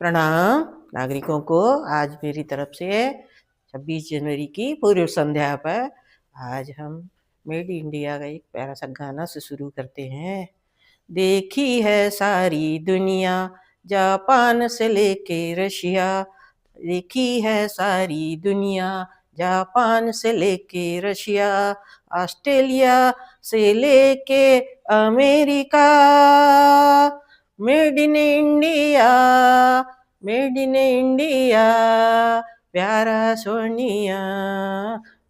प्रणाम नागरिकों को। आज मेरी तरफ से 26 जनवरी की पूर्व संध्या पर आज हम मेड इंडिया का एक प्यारा सा गाना से शुरू करते हैं। देखी है सारी दुनिया, जापान से लेके रशिया। देखी है सारी दुनिया, जापान से लेके रशिया, ऑस्ट्रेलिया से लेके America. Made in India, made in India, प्यारा सोनिया,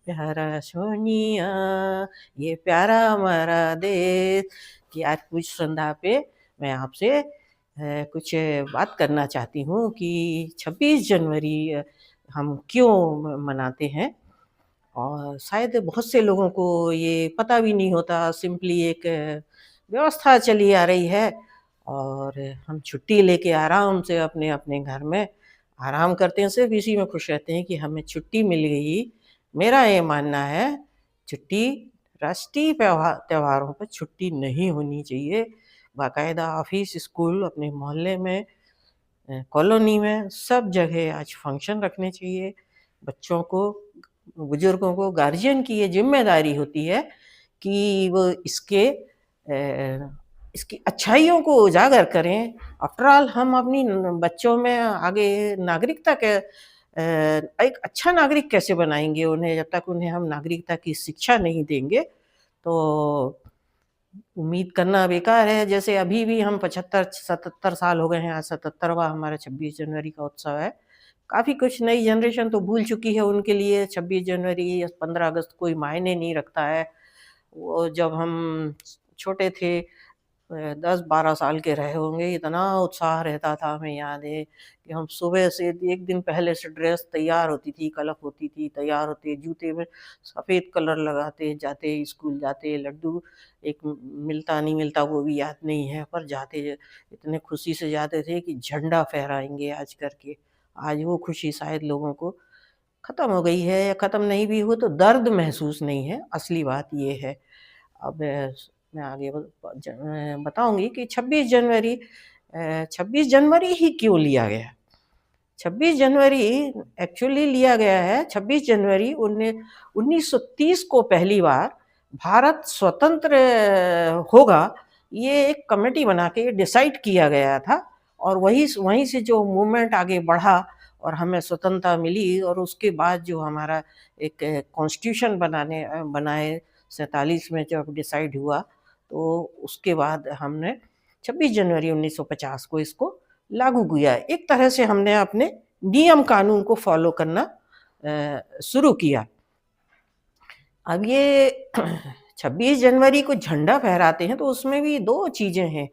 प्यारा सोनिया, ये प्यारा हमारा देश। कि आज कुछ संध्या पे मैं आपसे कुछ बात करना चाहती हूँ कि 26 जनवरी हम क्यों मनाते हैं। और शायद बहुत से लोगों को ये पता भी नहीं होता, सिंपली एक व्यवस्था चली आ रही है और हम छुट्टी लेके आराम से अपने अपने घर में आराम करते हैं, सिर्फ इसी में खुश रहते हैं कि हमें छुट्टी मिल गई। मेरा ये मानना है छुट्टी, राष्ट्रीय त्योहारों पर छुट्टी नहीं होनी चाहिए। बाकायदा ऑफिस, स्कूल, अपने मोहल्ले में, कॉलोनी में, सब जगह आज फंक्शन रखने चाहिए। बच्चों को, बुजुर्गों को, गार्जियन की ये जिम्मेदारी होती है कि वो इसकी अच्छाइयों को उजागर करें। आफ्टर ऑल हम अपनी बच्चों में आगे नागरिकता के एक अच्छा नागरिक कैसे बनाएंगे उन्हें, जब तक उन्हें हम नागरिकता की शिक्षा नहीं देंगे तो उम्मीद करना बेकार है। जैसे अभी भी हम 75-77 साल हो गए हैं, आज 77वां हमारा 26 जनवरी का उत्सव है। काफ़ी कुछ नई जनरेशन तो भूल चुकी है, उनके लिए 26 जनवरी या 15 अगस्त कोई मायने नहीं रखता है। वो जब हम छोटे थे, 10-12 साल के रहे होंगे, इतना उत्साह रहता था, हमें याद है कि हम सुबह से एक दिन पहले से ड्रेस तैयार होती थी, कलफ होती थी, तैयार होते, जूते में सफ़ेद कलर लगाते, जाते स्कूल जाते, लड्डू एक मिलता नहीं मिलता वो भी याद नहीं है, पर जाते इतने खुशी से जाते थे कि झंडा फहराएँगे आज करके। आज वो खुशी शायद लोगों को ख़त्म हो गई है, या ख़त्म नहीं भी हो तो दर्द महसूस नहीं है, असली बात ये है। अब मैं आगे बताऊँगी कि 26 जनवरी ही क्यों लिया गया। 26 जनवरी एक्चुअली लिया गया है, 26 जनवरी 1930 को पहली बार भारत स्वतंत्र होगा, ये एक कमेटी बना के डिसाइड किया गया था। और वहीं से जो मूवमेंट आगे बढ़ा और हमें स्वतंत्रता मिली, और उसके बाद जो हमारा एक कॉन्स्टिट्यूशन बनाए 47 में जब डिसाइड हुआ, तो उसके बाद हमने 26 जनवरी 1950 को इसको लागू किया। एक तरह से हमने अपने नियम कानून को फॉलो करना शुरू किया। अब ये 26 जनवरी को झंडा फहराते हैं तो उसमें भी 2 चीज़ें हैं।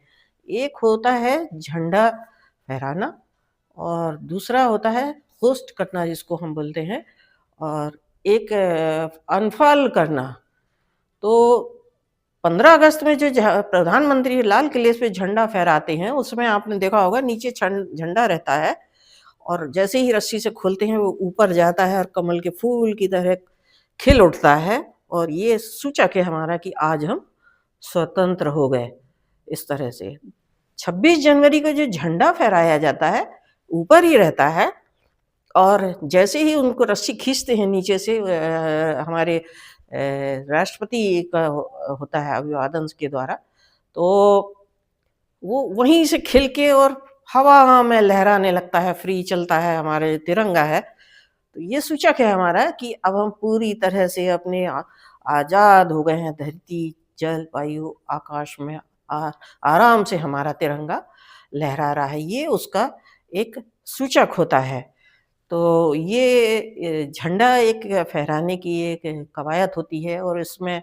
एक होता है झंडा फहराना और दूसरा होता है होस्ट करना, जिसको हम बोलते हैं, और एक अनफॉल करना। तो 15 अगस्त में जो प्रधानमंत्री लाल किले पे झंडा फहराते हैं, उसमें आपने देखा होगा नीचे झंडा रहता है और जैसे ही रस्सी से खोलते हैं वो ऊपर जाता है और कमल के फूल की तरह खिल उठता है, और ये सूचक है हमारा कि आज हम स्वतंत्र हो गए। इस तरह से 26 जनवरी को जो झंडा फहराया जाता है ऊपर ही रहता है, और जैसे ही उनको रस्सी खींचते हैं नीचे से, हमारे राष्ट्रपति का होता है अभिवादन के द्वारा, तो वो वहीं से खिल के और हवा में लहराने लगता है, फ्री चलता है, हमारे तिरंगा है। तो ये सूचक है हमारा कि अब हम पूरी तरह से अपने आज़ाद हो गए हैं। धरती, जल, वायु, आकाश में आराम से हमारा तिरंगा लहरा रहा है, ये उसका एक सूचक होता है। तो ये झंडा एक फहराने की एक कवायद होती है, और इसमें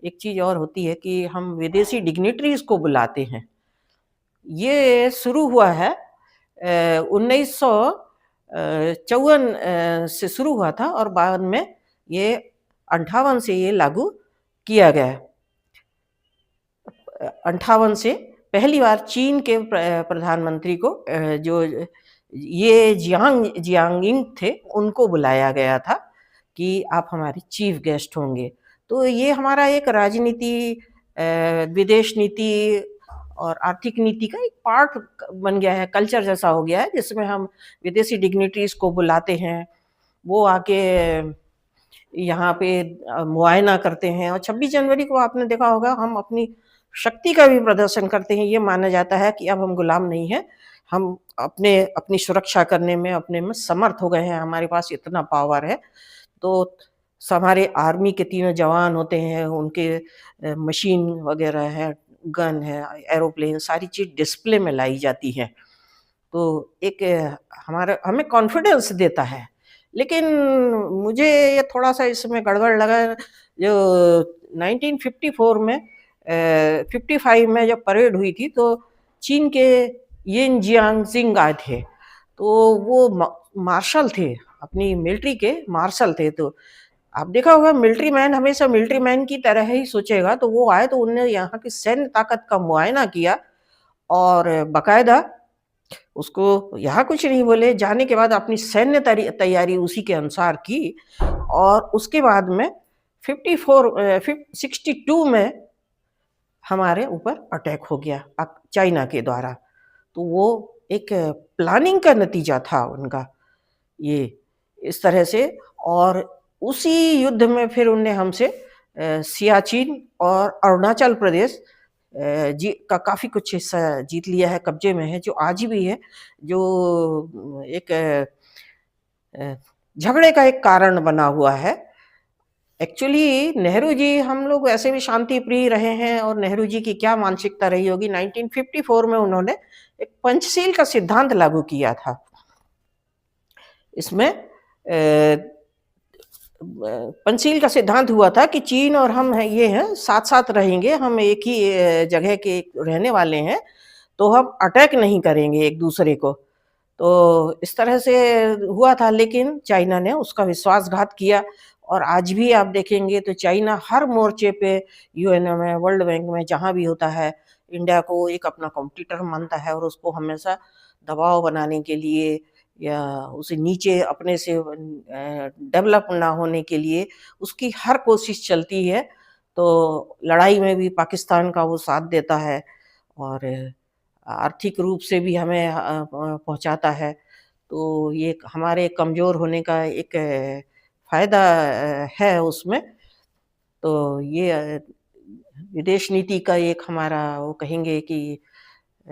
एक चीज़ और होती है कि हम विदेशी डिग्निटरीज़ को बुलाते हैं। ये शुरू हुआ है 1954 से शुरू हुआ था, और बाद में ये 58 से ये लागू किया गया। 58 से पहली बार चीन के प्रधानमंत्री को जो ये जियांगिंग थे, उनको बुलाया गया था कि आप हमारे चीफ गेस्ट होंगे। तो ये हमारा एक राजनीति, विदेश नीति और आर्थिक नीति का एक पार्ट बन गया है, कल्चर जैसा हो गया है, जिसमें हम विदेशी डिग्निटरीज को बुलाते हैं, वो आके यहाँ पे मुआयना करते हैं। और 26 जनवरी को आपने देखा होगा, हम अपनी शक्ति का भी प्रदर्शन करते हैं। ये माना जाता है कि अब हम गुलाम नहीं हैं, हम अपनी सुरक्षा करने में अपने में समर्थ हो गए हैं, हमारे पास इतना पावर है। तो हमारे आर्मी के तीनों जवान होते हैं, उनके मशीन वगैरह है, गन है, एरोप्लेन, सारी चीज़ डिस्प्ले में लाई जाती है। तो एक हमारा हमें कॉन्फिडेंस देता है। लेकिन मुझे ये थोड़ा-सा इसमें गड़बड़ लगा, जो 1954 में 55 में जब परेड हुई थी, तो चीन के येन जियांगजिंग आए थे। तो वो मार्शल थे, अपनी मिलिट्री के मार्शल थे। तो आप देखा होगा, मिलिट्री मैन हमेशा मिलिट्री मैन की तरह ही सोचेगा। तो वो आए, तो उन्होंने यहाँ की सैन्य ताकत का मुआयना किया और बाकायदा उसको यहाँ कुछ नहीं बोले, जाने के बाद अपनी सैन्य तैयारी उसी के अनुसार की। और उसके बाद में 62 में हमारे ऊपर अटैक हो गया चाइना के द्वारा। तो वो एक प्लानिंग का नतीजा था उनका, ये इस तरह से। और उसी युद्ध में फिर उनने हमसे सियाचिन और अरुणाचल प्रदेश जी का काफ़ी कुछ हिस्सा जीत लिया है, कब्जे में है, जो आज भी है, जो एक झगड़े का एक कारण बना हुआ है। एक्चुअली नेहरू जी, हम लोग ऐसे भी शांति प्रिय रहे हैं, और नेहरू जी की क्या मानसिकता रही होगी, 1954 में उन्होंने एक पंचशील का सिद्धांत लागू किया था। इसमें पंचशील का सिद्धांत हुआ था कि चीन और हम हैं, ये हैं, साथ साथ रहेंगे, हम एक ही जगह के रहने वाले हैं, तो हम अटैक नहीं करेंगे एक दूसरे को। तो इस तरह से हुआ था, लेकिन चाइना ने उसका विश्वासघात किया। और आज भी आप देखेंगे तो चाइना हर मोर्चे पे, यूएन में, वर्ल्ड बैंक में, जहाँ भी होता है, इंडिया को एक अपना कॉम्पिटिटर मानता है, और उसको हमेशा दबाव बनाने के लिए या उसे नीचे अपने से डेवलप ना होने के लिए उसकी हर कोशिश चलती है। तो लड़ाई में भी पाकिस्तान का वो साथ देता है, और आर्थिक रूप से भी हमें पहुंचाता है। तो ये हमारे कमज़ोर होने का एक फ़ायदा है उसमें। तो ये विदेश नीति का एक हमारा, वो कहेंगे कि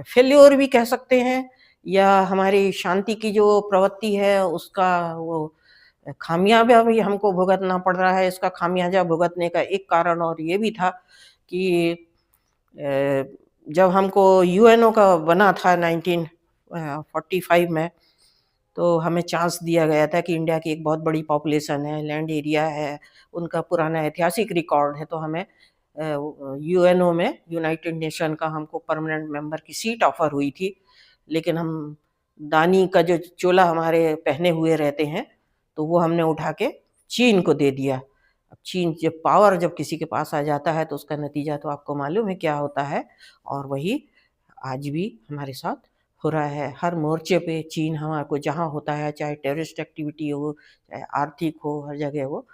फेल्योर भी कह सकते हैं, या हमारी शांति की जो प्रवृत्ति है उसका वो खामियाजा भी हमको भुगतना पड़ रहा है। इसका खामियाजा भुगतने का एक कारण और ये भी था कि जब हमको यूएनओ का बना था 1945 में, तो हमें चांस दिया गया था कि इंडिया की एक बहुत बड़ी पॉपुलेशन है, लैंड एरिया है, उनका पुराना ऐतिहासिक रिकॉर्ड है, तो हमें यूएनओ में, यूनाइटेड नेशन का, हमको परमानेंट मेंबर की सीट ऑफर हुई थी। लेकिन हम दानी का जो चोला हमारे पहने हुए रहते हैं, तो वो हमने उठा के चीन को दे दिया। अब चीन जब पावर जब किसी के पास आ जाता है, तो उसका नतीजा तो आपको मालूम है क्या होता है। और वही आज भी हमारे साथ हो रहा है। हर मोर्चे पे चीन हमारे को जहाँ होता है, चाहे टेररिस्ट एक्टिविटी हो, चाहे आर्थिक हो, हर जगह वो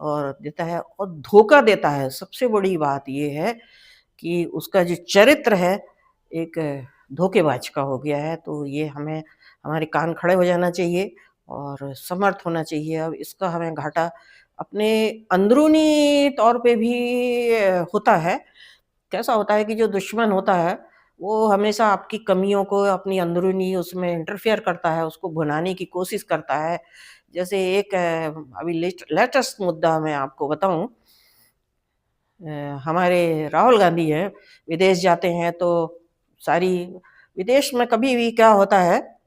और देता है, और धोखा देता है। सबसे बड़ी बात ये है कि उसका जो चरित्र है, एक धोखेबाज का हो गया है। तो ये हमें, हमारे कान खड़े हो जाना चाहिए और समर्थ होना चाहिए। अब इसका हमें घाटा अपने अंदरूनी तौर पे भी होता है। कैसा होता है कि जो दुश्मन होता है, वो हमेशा आपकी कमियों को अपनी अंदरूनी उसमें इंटरफेयर करता है, उसको भुनाने की कोशिश करता है। जैसे एक अभी लेटेस्ट मुद्दा मैं आपको बताऊँ, हमारे राहुल गांधी हैं, विदेश जाते हैं तो सारी, विदेश में कभी भी क्या होता है,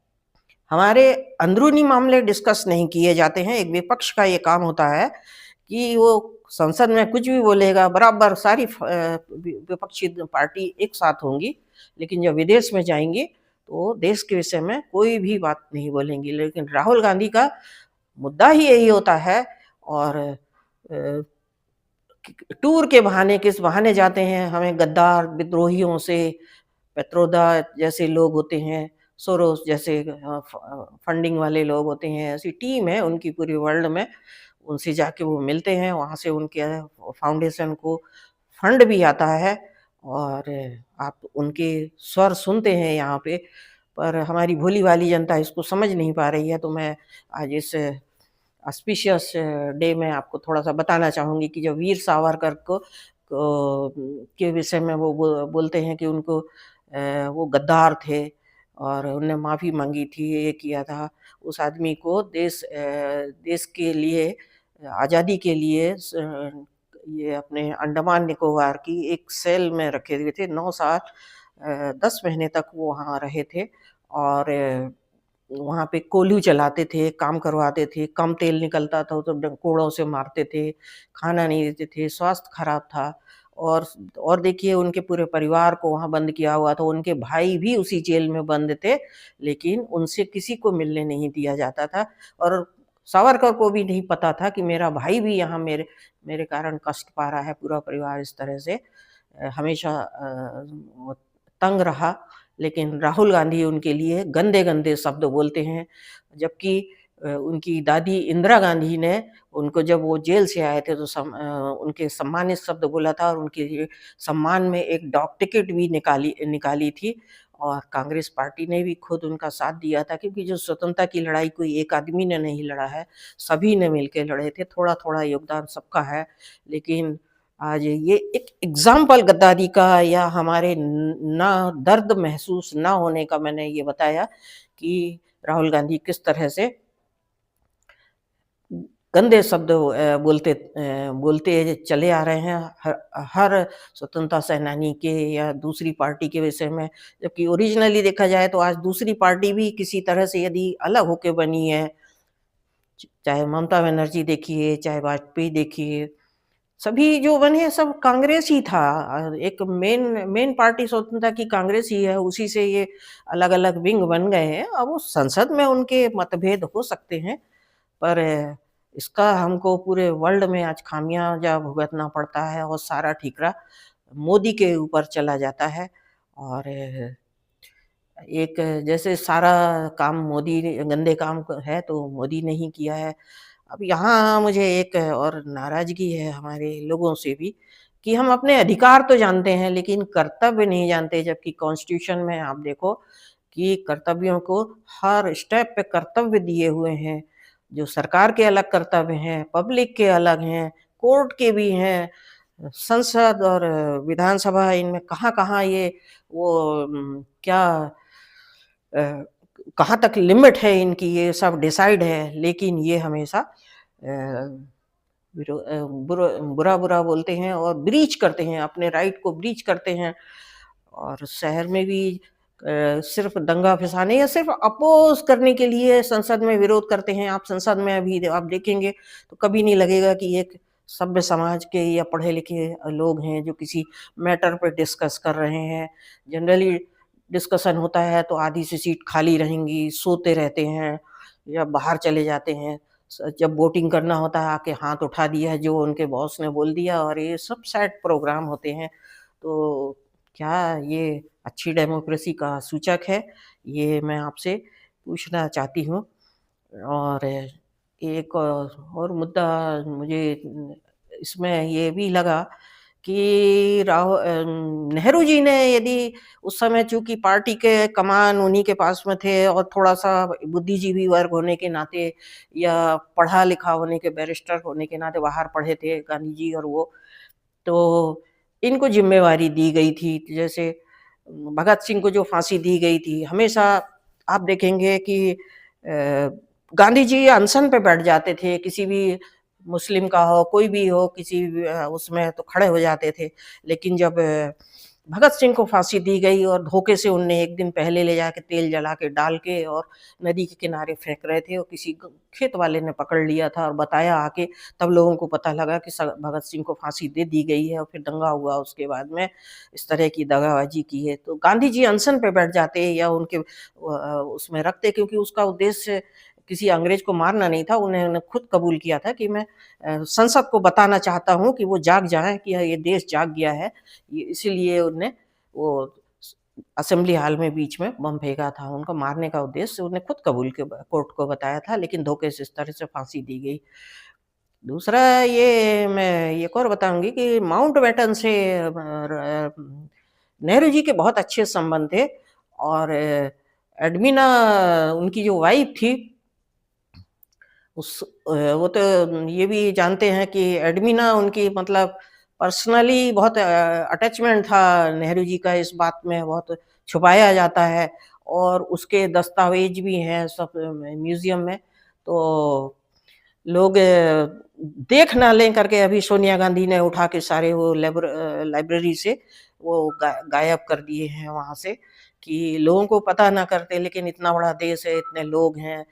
हमारे अंदरूनी मामले डिस्कस नहीं किए जाते हैं। एक विपक्ष का ये काम होता है कि वो संसद में कुछ भी बोलेगा, बराबर सारी विपक्षी पार्टी एक साथ होंगी, लेकिन जब विदेश में जाएंगे तो देश के विषय में कोई भी बात नहीं बोलेंगी। लेकिन राहुल गांधी का मुद्दा ही यही होता है। और टूर के बहाने, किस बहाने जाते हैं, हमें गद्दार विद्रोहियों से, पेत्रोदा जैसे लोग होते हैं, सोरोस जैसे फंडिंग वाले लोग होते हैं, ऐसी टीम है उनकी पूरी वर्ल्ड में, उनसे जाके वो मिलते हैं, वहाँ से उनके फाउंडेशन को फंड भी आता है। और आप उनके स्वर सुनते हैं यहाँ पे, पर हमारी भोली-भाली जनता इसको समझ नहीं पा रही है। तो मैं आज इस ऑस्पिशियस डे में आपको थोड़ा-सा बताना चाहूँगी कि जो वीर सावरकर के विषय में वो बोलते हैं कि उनको वो गद्दार थे और उन्होंने माफ़ी माँगी थी, ये किया था। उस आदमी को देश के लिए, आज़ादी के लिए ये अपने अंडमान निकोबार की एक सेल में रखे हुए थे। 9 साल 10 महीने तक वो वहाँ रहे थे और वहाँ पे कोल्हू चलाते थे, काम करवाते थे, कम तेल निकलता था तो कोड़ों से मारते थे, खाना नहीं देते थे, स्वास्थ्य खराब था। और देखिए उनके पूरे परिवार को वहाँ बंद किया हुआ था, उनके भाई भी उसी जेल में बंद थे, लेकिन उनसे किसी को मिलने नहीं दिया जाता था। और सावरकर को भी नहीं पता था कि मेरा भाई भी यहाँ मेरे मेरे कारण कष्ट पा रहा है, पूरा परिवार इस तरह से हमेशा वो तंग रहा। लेकिन राहुल गांधी उनके लिए गंदे-गंदे शब्द बोलते हैं, जबकि उनकी दादी इंदिरा गांधी ने उनको जब वो जेल से आए थे तो उनके सम्मानित शब्द बोला था और उनके लिए सम्मान में एक डॉक टिकट भी निकाली निकाली थी और कांग्रेस पार्टी ने भी खुद उनका साथ दिया था, क्योंकि जो स्वतंत्रता की लड़ाई कोई एक आदमी ने नहीं लड़ा है, सभी ने मिलके लड़े थे, थोड़ा-थोड़ा योगदान सबका है। लेकिन आज ये एक एग्ज़ाम्पल गद्दारी का या हमारे ना दर्द महसूस ना होने का मैंने ये बताया कि राहुल गांधी किस तरह से गंदे शब्द बोलते चले आ रहे हैं हर स्वतंत्रता सेनानी के या दूसरी पार्टी के विषय में। जबकि ओरिजिनली देखा जाए तो आज दूसरी पार्टी भी किसी तरह से यदि अलग होके बनी है, चाहे ममता बनर्जी देखिए, चाहे वाजपेयी देखिए, सभी जो बने सब कांग्रेस ही था। एक मेन मेन पार्टी स्वतंत्रता की कांग्रेस ही है, उसी से ये अलग-अलग विंग बन गए हैं। अब वो संसद में उनके मतभेद हो सकते हैं, पर इसका हमको पूरे वर्ल्ड में आज खामियाजा भुगतना पड़ता है और सारा ठीकरा मोदी के ऊपर चला जाता है। और एक जैसे सारा काम मोदी ने गंदे काम है तो मोदी ने ही किया है। अब यहाँ मुझे एक और नाराज़गी है हमारे लोगों से भी कि हम अपने अधिकार तो जानते हैं लेकिन कर्तव्य नहीं जानते, जबकि कॉन्स्टिट्यूशन में आप देखो कि कर्तव्यों को हर स्टेप पे कर्तव्य दिए हुए हैं। जो सरकार के अलग कर्तव्य हैं, पब्लिक के अलग हैं, कोर्ट के भी हैं, संसद और विधानसभा इनमें कहाँ-कहाँ ये वो क्या अ, कहाँ तक लिमिट है इनकी, ये सब डिसाइड है। लेकिन ये हमेशा बुरा-बुरा बोलते हैं और ब्रीच करते हैं, अपने राइट को ब्रीच करते हैं। और शहर में भी सिर्फ़ दंगा फ़िसाने या सिर्फ़ अपोज़ करने के लिए संसद में विरोध करते हैं। आप संसद में अभी आप देखेंगे तो कभी नहीं लगेगा कि एक सभ्य समाज के या पढ़े-लिखे लोग हैं जो किसी मैटर पे डिस्कस कर रहे हैं। जनरली डिस्कशन होता है तो आधी सी सीट खाली रहेंगी, सोते रहते हैं या बाहर चले जाते हैं। जब वोटिंग करना होता है आके हाथ उठा दिया जो उनके बॉस ने बोल दिया, और ये सब सैड प्रोग्राम होते हैं। तो क्या ये अच्छी डेमोक्रेसी का सूचक है? ये मैं आपसे पूछना चाहती हूँ। और एक और मुद्दा मुझे इसमें ये भी लगा कि नेहरू जी ने यदि उस समय चूँकि पार्टी के कमान उन्हीं के पास में थे और थोड़ा-सा बुद्धिजीवी वर्ग होने के नाते या पढ़ा-लिखा होने के, बैरिस्टर होने के नाते बाहर पढ़े थे गांधी जी और वो, तो इनको ज़िम्मेवारी दी गई थी। जैसे भगत सिंह को जो फांसी दी गई थी, हमेशा आप देखेंगे कि गांधी जी अनशन पे बैठ जाते थे, किसी भी मुस्लिम का हो, कोई भी हो, किसी भी उसमें तो खड़े हो जाते थे। लेकिन जब भगत सिंह को फांसी दी गई और धोखे से उनने 1 दिन पहले ले जाके तेल जला के डाल के और नदी के किनारे फेंक रहे थे और किसी खेत वाले ने पकड़ लिया था और बताया आके, तब लोगों को पता लगा कि भगत सिंह को फांसी दे दी गई है और फिर दंगा हुआ उसके बाद में, इस तरह की दगाबाजी की है। तो गांधी जी अनशन पे बैठ जाते या उनके उसमें रखते, क्योंकि उसका उद्देश्य किसी अंग्रेज को मारना नहीं था। उन्होंने खुद कबूल किया था कि मैं संसद को बताना चाहता हूँ कि वो जाग जाएँ कि ये देश जाग गया है। ये इसीलिए उनने वो असेंबली हॉल में बीच में बम फेंका था। उनको मारने का उद्देश्य उन्हें खुद कबूल के कोर्ट को बताया था, लेकिन धोखे से इस तरह से फांसी दी गई। दूसरा ये मैं एक और बताऊँगी कि माउंटबेटन से नेहरू जी के बहुत अच्छे संबंध थे और एडमिना उनकी जो वाइफ़ थी वो तो ये भी जानते हैं कि एडमिना उनकी मतलब पर्सनली बहुत अटैचमेंट था नेहरू जी का, इस बात में बहुत छुपाया जाता है और उसके दस्तावेज भी हैं सब म्यूज़ियम में। तो लोग देख ना लें करके अभी सोनिया गांधी ने उठा के सारे वो लाइब्रेरी से वो गायब कर दिए हैं वहाँ से कि लोगों को पता ना करते, लेकिन इतना बड़ा देश है, इतने लोग हैं,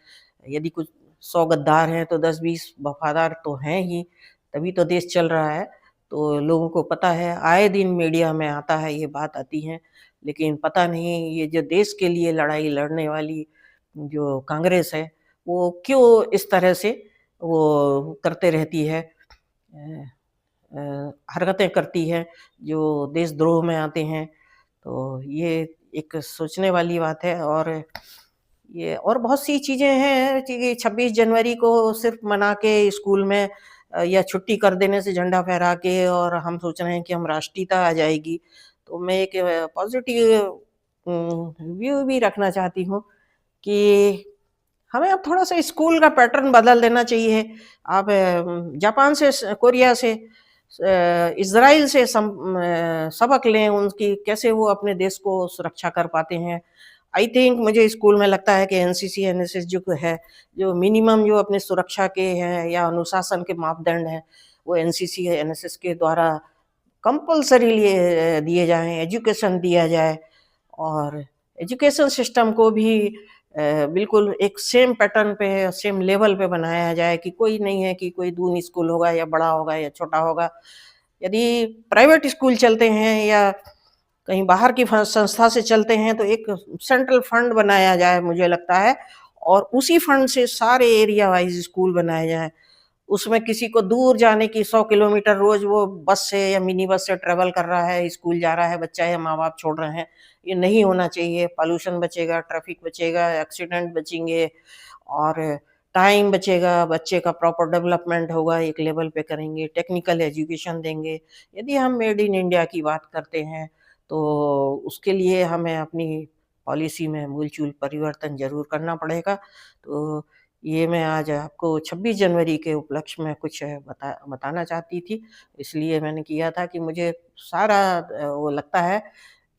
यदि कुछ 100 गद्दार हैं तो 10-20 वफादार तो हैं ही, तभी तो देश चल रहा है। तो लोगों को पता है, आए दिन मीडिया में आता है, ये बात आती है, लेकिन पता नहीं ये जो देश के लिए लड़ाई लड़ने वाली जो कांग्रेस है, वो क्यों इस तरह से वो करते रहती है, हरकतें करती है, जो देशद्रोह में आते हैं। तो ये एक सोचने वाली बात है और ये और बहुत सी चीज़ें हैं कि 26 जनवरी को सिर्फ़ मना के स्कूल में या छुट्टी कर देने से झंडा फहरा के और हम सोच रहे हैं कि हम राष्ट्रीयता आ जाएगी। तो मैं एक पॉज़िटिव व्यू भी रखना चाहती हूँ कि हमें अब थोड़ा-सा स्कूल का पैटर्न बदल देना चाहिए। आप जापान से कोरिया से इज़राइल से सबक लें उनकी कैसे वो अपने देश को सुरक्षा कर पाते हैं। आई थिंक मुझे स्कूल में लगता है कि एनसीसी, एनएसएस जो है, जो मिनिमम जो अपने सुरक्षा के हैं या अनुशासन के मापदंड हैं, वो एनसीसी, एनएसएस के द्वारा कंपल्सरी लिए दिए जाएँ, एजुकेशन दिया जाए और एजुकेशन सिस्टम को भी बिल्कुल एक सेम पैटर्न पे, सेम लेवल पे बनाया जाए कि कोई नहीं है कि कोई दून स्कूल होगा या बड़ा होगा या छोटा होगा। यदि प्राइवेट स्कूल चलते हैं या कहीं बाहर की संस्था से चलते हैं तो एक सेंट्रल फंड बनाया जाए मुझे लगता है और उसी फंड से सारे एरिया वाइज स्कूल बनाए जाएँ। उसमें किसी को दूर जाने की 100 किलोमीटर रोज़ वो बस से या मिनी बस से ट्रैवल कर रहा है, स्कूल जा रहा है बच्चा या माँ-बाप छोड़ रहे हैं। ये नहीं होना चाहिए, पॉल्यूशन बचेगा, ट्रैफिक बचेगा, एक्सीडेंट बचेंगे और टाइम बचेगा, बच्चे का प्रॉपर डेवलपमेंट होगा, एक लेवल पे करेंगे, टेक्निकल एजुकेशन देंगे। यदि हम मेड इन इंडिया की बात करते हैं, तो उसके लिए हमें अपनी पॉलिसी में मूल-चूल परिवर्तन ज़रूर करना पड़ेगा। तो ये मैं आज आपको 26 जनवरी के उपलक्ष्य में कुछ बताना चाहती थी, इसलिए मैंने किया था कि मुझे सारा वो लगता है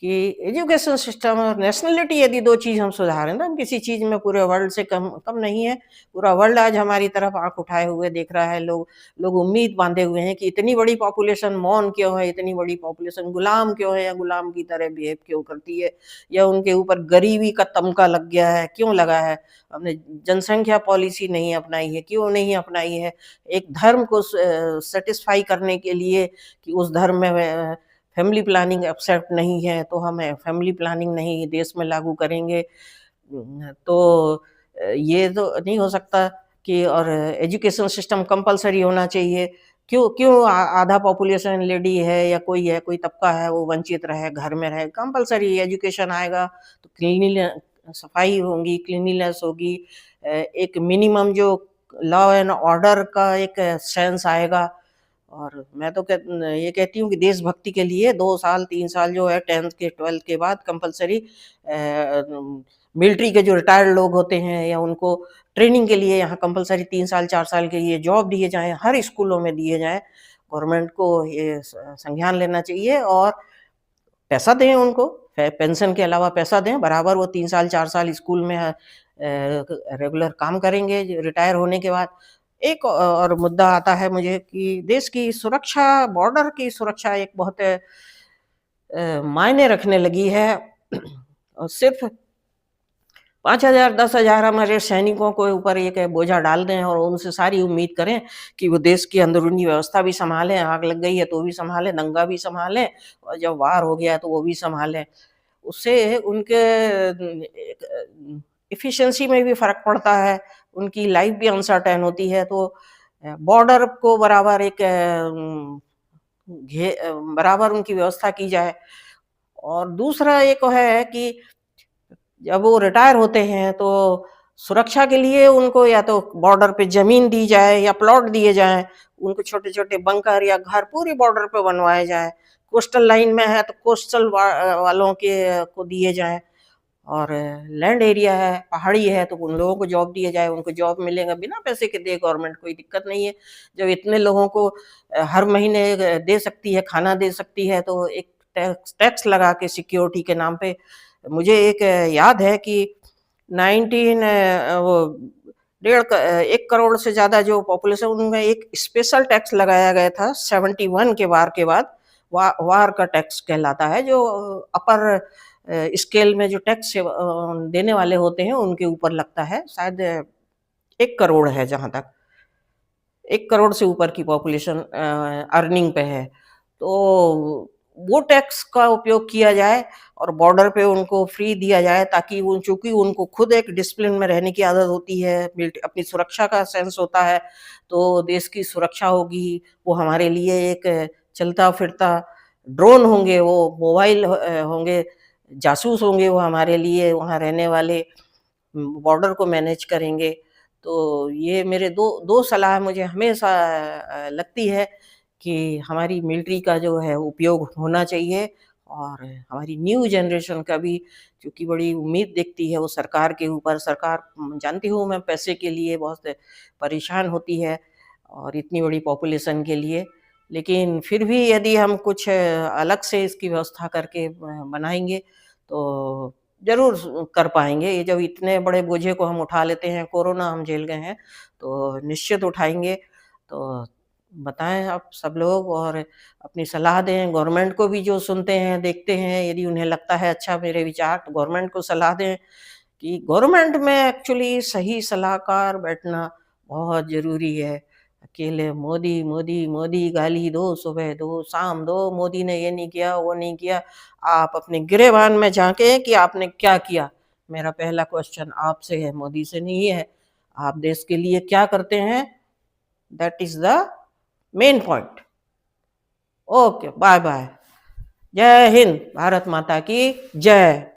कि एजुकेशन सिस्टम और नेशनैलिटी यदि 2 चीज़ हम सुधारें तो हम किसी चीज़ में पूरे वर्ल्ड से कम कम नहीं है। पूरा वर्ल्ड आज हमारी तरफ आँख उठाए हुए देख रहा है। लोग उम्मीद बाँधे हुए हैं कि इतनी बड़ी पॉपुलेशन मौन क्यों है, इतनी बड़ी पॉपुलेशन गुलाम क्यों है या गुलाम की तरह बिहेव क्यों करती है या उनके ऊपर गरीबी का तमगा लग गया है, क्यों लगा है? हमने जनसंख्या पॉलिसी नहीं अपनाई है, क्यों नहीं अपनाई है? एक धर्म को सैटिस्फाई करने के लिए कि उस धर्म में फैमिली प्लानिंग एक्सेप्ट नहीं है, तो हम फैमिली प्लानिंग नहीं देश में लागू करेंगे। तो ये तो नहीं हो सकता कि और एजुकेशन सिस्टम कंपल्सरी होना चाहिए। क्यों क्यों आधा पॉपुलेशन लेडी है, कोई तबका है, वो वंचित रहे, घर में रहे। कंपल्सरी एजुकेशन आएगा तो सफाई होंगी, क्लीनलीनेस होगी, एक मिनिमम जो लॉ एंड ऑर्डर का एक सेंस आएगा और मैं तो ये कहती हूँ कि देशभक्ति के लिए 2 साल, 3 साल जो है 10th के 12th के बाद कंपल्सरी मिलिट्री के जो रिटायर्ड लोग होते हैं या उनको ट्रेनिंग के लिए यहाँ कंपल्सरी 3 साल, 4 साल के लिए जॉब दिए जाएँ, हर स्कूलों में दिए जाएँ। गवर्नमेंट को ये संज्ञान लेना चाहिए और पैसा दें उनको, पेंशन के अलावा पैसा दें, बराबर वो 3 साल, 4 साल स्कूल में रेगुलर काम करेंगे रिटायर होने के बाद। एक और मुद्दा आता है मुझे कि देश की सुरक्षा, बॉर्डर की सुरक्षा एक बहुत मायने रखने लगी है और सिर्फ़ 5,000 10,000 हमारे सैनिकों के ऊपर एक बोझा डाल दें और उनसे सारी उम्मीद करें कि वो देश की अंदरूनी व्यवस्था भी सँभालें, आग लग गई है तो भी सँभालें, दंगा भी सँभालें और जब वार हो गया है तो वो भी सँभालें। उससे उनके एफिशिएंसी में भी फ़र्क पड़ता है, उनकी लाइफ़ भी अनसर्टेन होती है तो बॉर्डर को बराबर बराबर उनकी व्यवस्था की जाए और दूसरा एक है कि जब वो रिटायर होते हैं तो सुरक्षा के लिए उनको या तो बॉर्डर पे ज़मीन दी जाए या प्लॉट दिए जाएँ, उनको छोटे-छोटे बंकर या घर पूरी बॉर्डर पे बनवाए जाएँ। कोस्टल लाइन में है तो कोस्टल वालों के को दिए जाएँ, और लैंड एरिया है, पहाड़ी है तो उन लोगों को जॉब दिया जाए, उनको जॉब मिलेगा, बिना पैसे के दे गवर्नमेंट, कोई दिक्कत नहीं है। जब इतने लोगों को हर महीने दे सकती है, खाना दे सकती है, तो एक टैक्स टैक्स लगा के सिक्योरिटी के नाम पे। मुझे एक याद है कि 19 वो 1 करोड़ से ज़्यादा जो पॉपुलेशन, उनमें एक स्पेशल टैक्स लगाया गया था 71 के वार के बाद। वार का टैक्स कहलाता है, जो अपर स्केल में जो टैक्स देने वाले होते हैं उनके ऊपर लगता है। शायद 1 करोड़ है जहाँ तक। 1 करोड़ से ऊपर की पॉपुलेशन अर्निंग पे है। तो वो टैक्स का उपयोग किया जाए और बॉर्डर पे उनको फ्री दिया जाए, ताकि वो, चूँकि उनको खुद एक डिसिप्लिन में रहने की आदत होती है, अपनी सुरक्षा का सेंस होता है, तो देश की सुरक्षा होगी, वो हमारे लिए एक चलता-फिरता ड्रोन होंगे, वो मोबाइल होंगे, जासूस होंगे वो हमारे लिए, वहाँ रहने वाले बॉर्डर को मैनेज करेंगे। तो ये मेरे 2 सलाह मुझे हमेशा लगती है कि हमारी मिलिट्री का जो है उपयोग होना चाहिए, और हमारी न्यू जनरेशन का भी, क्योंकि बड़ी उम्मीद दिखती है वो सरकार के ऊपर। सरकार, जानती हूँ मैं, पैसे के लिए बहुत परेशान होती है, और इतनी बड़ी पॉपुलेशन के लिए। लेकिन फिर भी यदि हम कुछ अलग से इसकी व्यवस्था करके बनाएँगे, तो ज़रूर कर पाएँगे। ये जब इतने बड़े बोझे को हम उठा लेते हैं, कोरोना हम झेल गए हैं, तो निश्चित उठाएँगे। तो बताएँ आप सब लोग, और अपनी सलाह दें। गवर्नमेंट को भी, जो सुनते हैं, देखते हैं, यदि उन्हें लगता है अच्छा मेरे विचार, तो गवर्नमेंट को सलाह दें कि गवर्नमेंट में एक्चुअली सही सलाहकार बैठना बहुत ज़रूरी है। अकेले मोदी, मोदी, मोदी गाली दो, सुबह दो, शाम दो, मोदी ने ये नहीं किया, वो नहीं किया। आप अपने गिरेबान में झाँकें कि आपने क्या किया? मेरा पहला क्वेश्चन आपसे है, मोदी से नहीं है। आप देश के लिए क्या करते हैं? That is the main point. Okay, bye-bye. जय हिंद, भारत माता की जय।